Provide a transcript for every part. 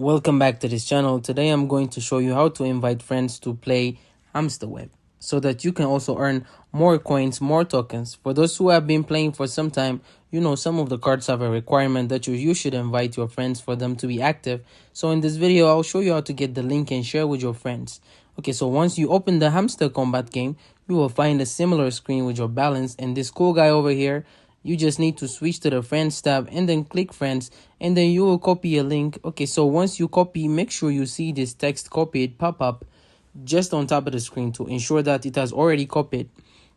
Welcome back to this channel. Today I'm going to show you how to invite friends to play Hamster Web so that you can also earn more coins, more tokens. For those who have been playing for some time, you know some of the cards have a requirement that you should invite your friends for them to be active. So in this video, I'll show you how to get the link and share with your friends. Okay, so once you open the Hamster Kombat game, you will find a similar screen with your balance and this cool guy over here. You just need to switch to the friends tab and then click friends, and then you will copy a link. Okay, so once you copy, make sure you see this text copied pop up just on top of the screen to ensure that it has already copied.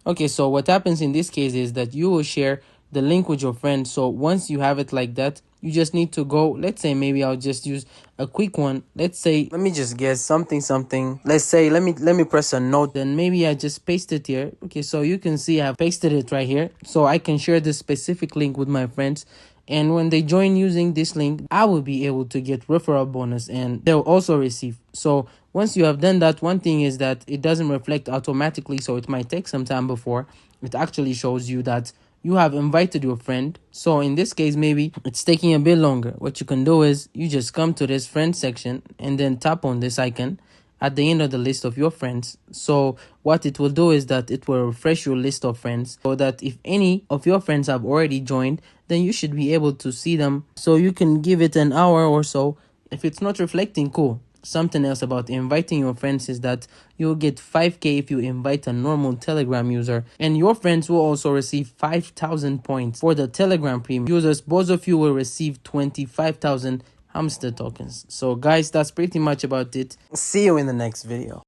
Okay, so what happens in this case is that you will share the link with your friend. So once you have it like that, you just need to go, let's say maybe I'll just use a quick one. Let's say, let me just guess something. Let's say, let me press a note, then maybe I just paste it here. Okay, so you can see I've pasted it right here. So I can share this specific link with my friends. And when they join using this link, I will be able to get referral bonus and they'll also receive. So once you have done that, one thing is that it doesn't reflect automatically. So it might take some time before it actually shows you that you have invited your friend. So in this case, maybe it's taking a bit longer. What you can do is you just come to this friend section and then tap on this icon at the end of the list of your friends. So what it will do is that it will refresh your list of friends so that if any of your friends have already joined, then you should be able to see them. So you can give it an hour or so. If it's not reflecting, cool. Something else about inviting your friends is that you'll get 5k if you invite a normal Telegram user, and your friends will also receive 5,000 points. For the Telegram premium users, both of you will receive 25,000 hamster tokens. So guys, that's pretty much about it. See you in the next video.